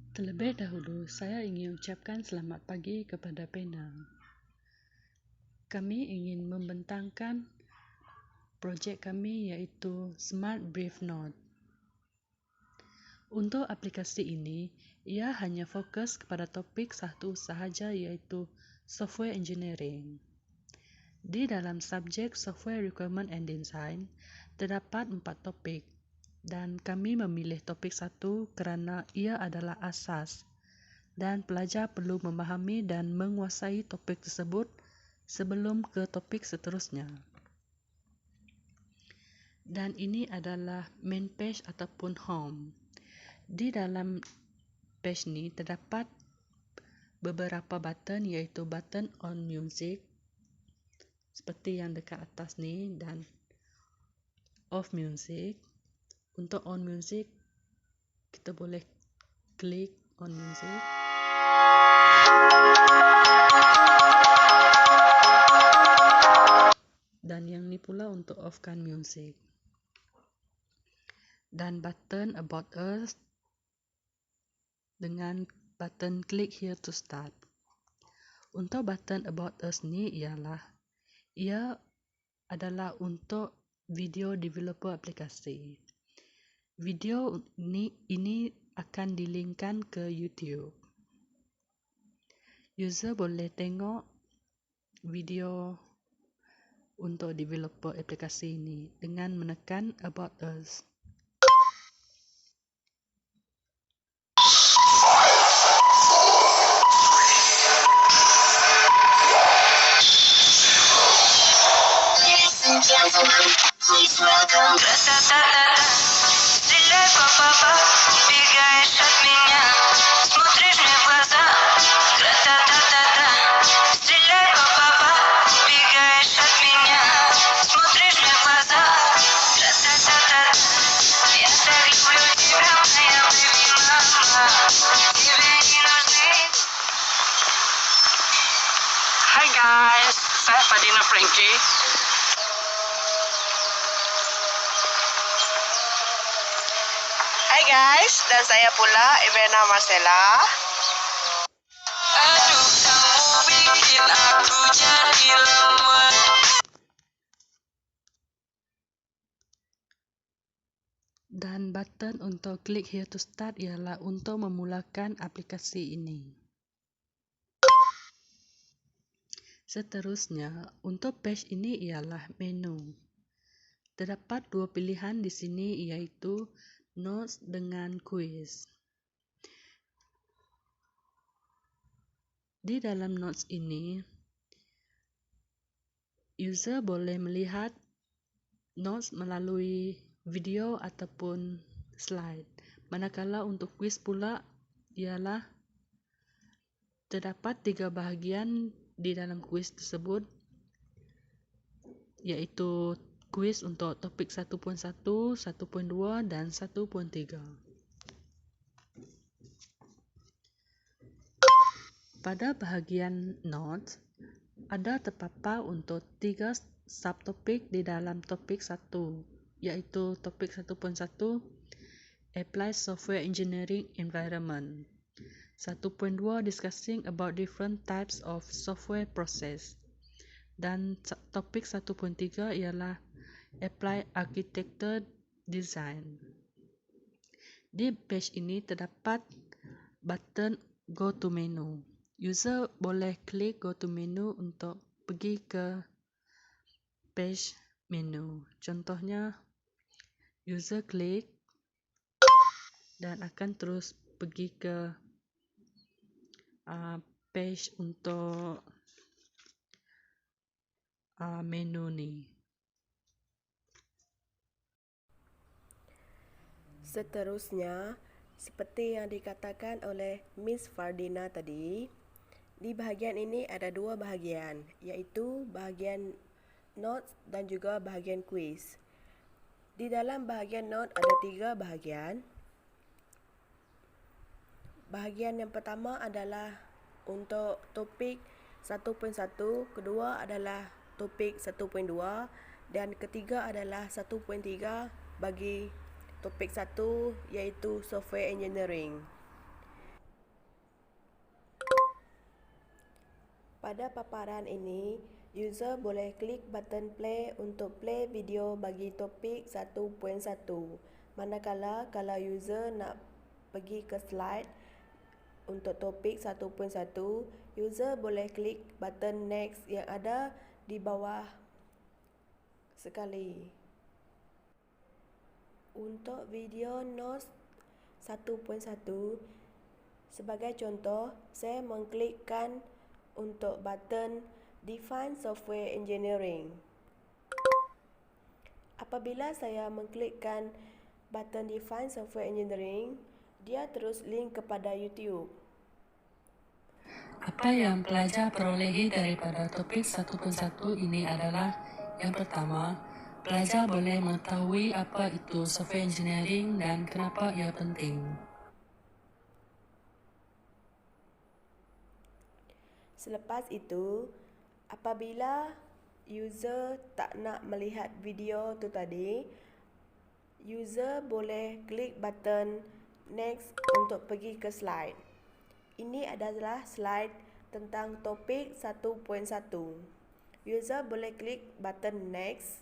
Terlebih dahulu, saya ingin ucapkan selamat pagi kepada Penang. Kami ingin membentangkan projek kami iaitu Smart Brief Note. Untuk aplikasi ini, ia hanya fokus kepada topik satu sahaja iaitu Software Engineering. Di dalam subjek Software Requirement and Design, terdapat 4 topik dan kami memilih topik 1 kerana ia adalah asas dan pelajar perlu memahami dan menguasai topik tersebut sebelum ke topik seterusnya. Dan ini adalah main page ataupun home. Di dalam page ni terdapat beberapa button iaitu button on music seperti yang dekat atas ni dan off music. Untuk on music, kita boleh klik on music. Dan yang ni pula untuk offkan music. Dan button about us dengan button click here to start. Untuk button about us ni ia adalah untuk video developer aplikasi. Video ini akan dilinkkan ke YouTube. User boleh tengok video untuk developer aplikasi ini dengan menekan about us. Please welcome. Стреляй, папа, убегаешь от меня, смотришь мне в глаза. Тра-та-та-та-та. Стреляй, папа, убегаешь от меня, смотришь мне в глаза. Тра-та-та-та-та. Я так люблю тебя, моя baby mama. Тебе не нужны. Hi guys, saya Fadina Frankie. Hai guys, dan saya pula Ivana Marcella. Aduh, kamu bikin aku jadi lemah. Dan button untuk click here to start ialah untuk memulakan aplikasi ini. Seterusnya, untuk page ini ialah menu. Terdapat 2 pilihan di sini iaitu notes dengan quiz. Di dalam notes ini, user boleh melihat notes melalui video ataupun slide. Manakala untuk quiz pula ialah terdapat 3 bahagian di dalam quiz tersebut iaitu quiz untuk topik 1.1, 1.2 dan 1.3. Pada bahagian notes, ada terpapar untuk 3 subtopik di dalam topik 1, iaitu topik 1.1 Apply Software Engineering Environment, 1.2 Discussing about different types of software process, dan topik 1.3 ialah Apply Architecture Design. Di page ini terdapat button Go to Menu. User boleh klik Go to Menu untuk pergi ke page menu. Contohnya, user klik dan akan terus pergi ke page untuk menu ni. Seterusnya, seperti yang dikatakan oleh Miss Fardina tadi, di bahagian ini ada 2 bahagian, iaitu bahagian notes dan juga bahagian quiz. Di dalam bahagian note ada 3 bahagian. Bahagian yang pertama adalah untuk topik 1.1, kedua adalah topik 1.2 dan ketiga adalah 1.3 bagi topik 1 iaitu Software Engineering. Pada paparan ini, user boleh klik button play untuk play video bagi topik 1.1. Manakala kalau user nak pergi ke slide untuk topik 1.1, user boleh klik button next yang ada di bawah sekali. Untuk video Notes 1.1, sebagai contoh, saya mengklikkan untuk button Define Software Engineering. Apabila saya mengklikkan button Define Software Engineering, dia terus link kepada YouTube. Apa yang pelajar perolehi daripada topik 1.1 ini adalah yang pertama, pelajar boleh mengetahui apa itu software engineering dan kenapa ia penting. Selepas itu, apabila user tak nak melihat video tu tadi, user boleh klik button next untuk pergi ke slide. Ini adalah slide tentang topik 1.1. User boleh klik button next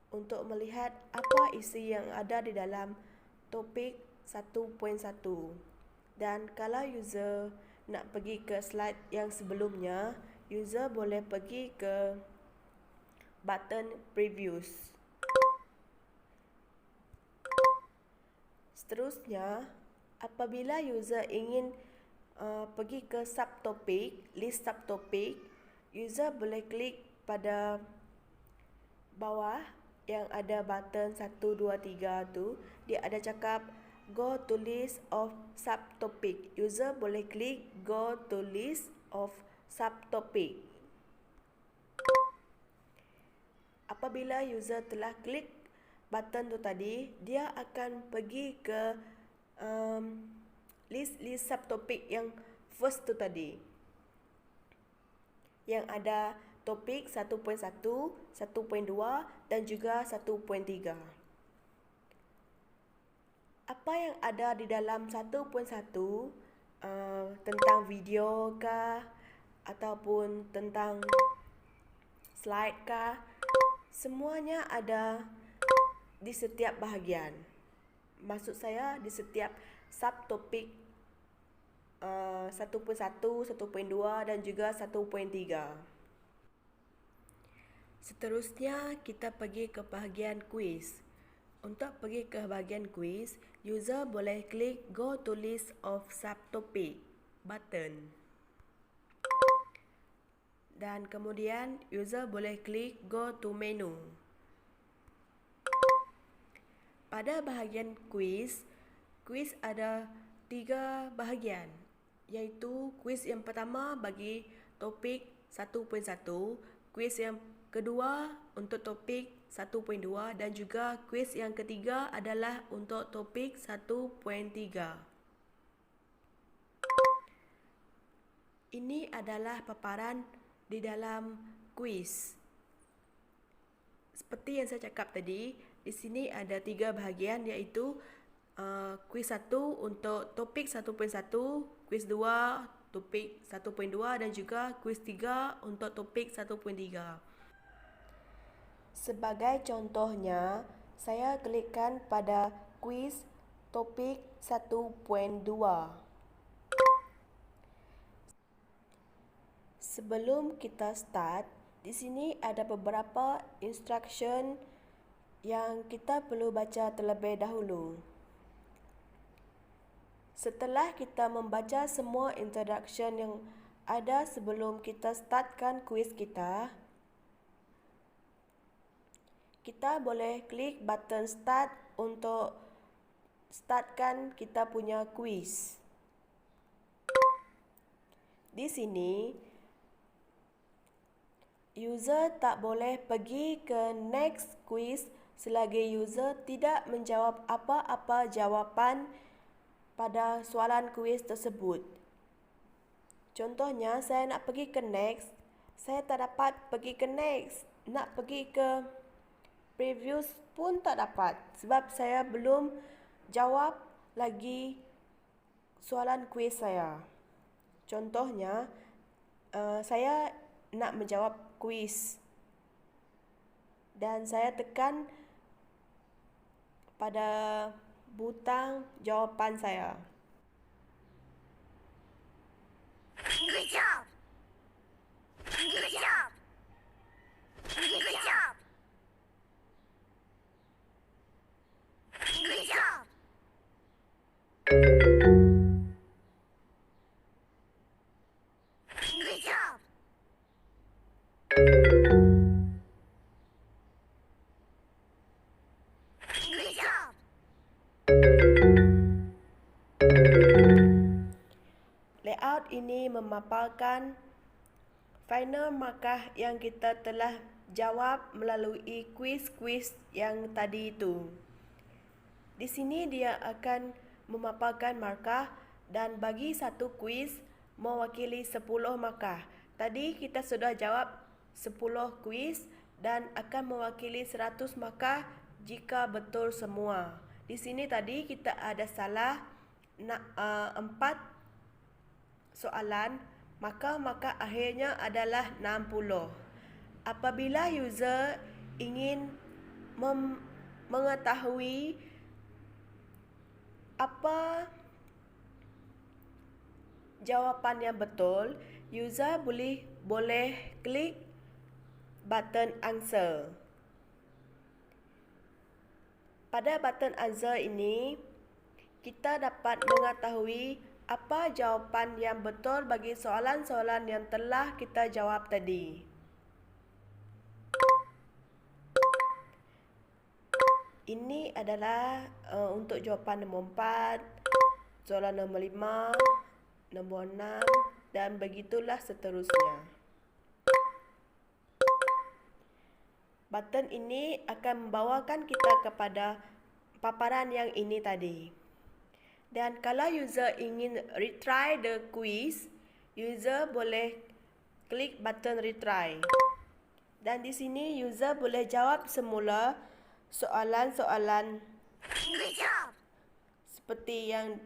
untuk melihat apa isi yang ada di dalam topik 1.1. Dan kalau user nak pergi ke slide yang sebelumnya, user boleh pergi ke button previews. Seterusnya, apabila user ingin pergi ke subtopik, list subtopik, user boleh klik pada bawah yang ada button 1, 2, 3 tu. Dia ada cakap Go to list of subtopic. User boleh klik Go to list of subtopic. Apabila user telah klik button tu tadi, dia akan pergi ke list subtopik yang first tu tadi, yang ada topik 1.1, 1.2 dan juga 1.3. Apa yang ada di dalam 1.1 tentang video kah ataupun tentang slide kah, semuanya ada di setiap bahagian. Maksud saya di setiap subtopik 1.1, 1.2 dan juga 1.3. Seterusnya kita pergi ke bahagian quiz. Untuk pergi ke bahagian quiz, user boleh klik Go to list of subtopic button. Dan kemudian user boleh klik Go to menu. Pada bahagian quiz ada 3 bahagian, iaitu quiz yang pertama bagi topik 1.1, quiz yang kedua untuk topik 1.2 dan juga quiz yang ketiga adalah untuk topik 1.3. Ini adalah paparan di dalam quiz. Seperti yang saya cakap tadi, di sini ada 3 bahagian, iaitu quiz 1 untuk topik 1.1, quiz 2 topik 1.2 dan juga quiz 3 untuk topik 1.3. Sebagai contohnya, saya klikkan pada quiz topik 1.2. Sebelum kita start, di sini ada beberapa instruction yang kita perlu baca terlebih dahulu. Setelah kita membaca semua introduction yang ada sebelum kita startkan quiz kita boleh klik button start untuk startkan kita punya quiz. Di sini, user tak boleh pergi ke next quiz selagi user tidak menjawab apa-apa jawapan pada soalan kuis tersebut. Contohnya, saya nak pergi ke next, saya tak dapat pergi ke next. Nak pergi ke previews pun tak dapat sebab saya belum jawab lagi soalan kuis saya. Contohnya, saya nak menjawab kuis dan saya tekan pada butang jawapan saya. Good job. Good job. Good job. Good job. Good job. Good job. Layout ini memaparkan final markah yang kita telah jawab melalui kuis-kuis yang tadi itu. Di sini dia akan memaparkan markah dan bagi satu kuis mewakili 10 markah. Tadi kita sudah jawab 10 kuis dan akan mewakili 100 markah jika betul semua. Di sini tadi kita ada salah 4 soalan, maka markah akhirnya adalah 60. Apabila user ingin mengetahui apa jawapan yang betul, user boleh klik button answer. Pada button answer ini, kita dapat mengetahui apa jawapan yang betul bagi soalan-soalan yang telah kita jawab tadi. Ini adalah untuk jawapan nombor 4, soalan nombor 5, nombor 6 dan begitulah seterusnya. Button ini akan membawakan kita kepada paparan yang ini tadi. Dan kalau user ingin retry the quiz, user boleh klik button retry. Dan di sini user boleh jawab semula soalan-soalan Good job. seperti yang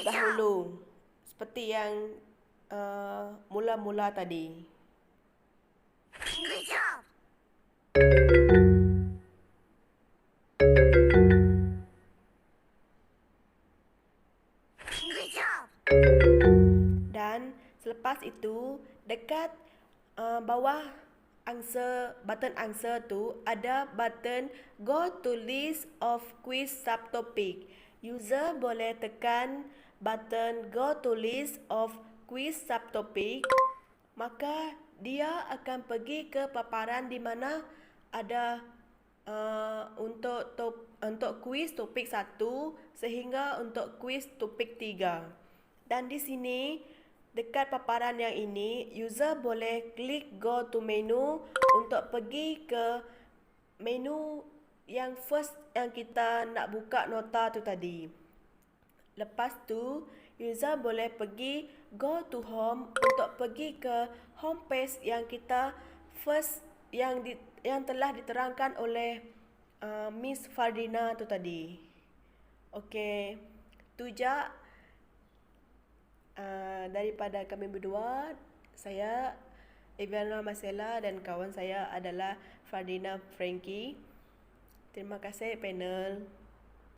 dahulu, seperti yang mula-mula tadi. Good job. Good job. Dan selepas itu, dekat bawah button answer tu ada button go to list of quiz subtopic. User boleh tekan button go to list of quiz subtopic, maka dia akan pergi ke paparan di mana ada untuk kuis topik 1 sehingga untuk kuis topik 3. Dan di sini dekat paparan yang ini, user boleh klik go to menu untuk pergi ke menu yang first yang kita nak buka nota tu tadi. Lepas tu, user boleh pergi go to home untuk pergi ke home page yang kita first yang telah diterangkan oleh Miss Fardina tu tadi. Okey, tu je daripada kami berdua. Saya Iviana Marcella dan kawan saya adalah Fardina Frankie. Terima kasih panel.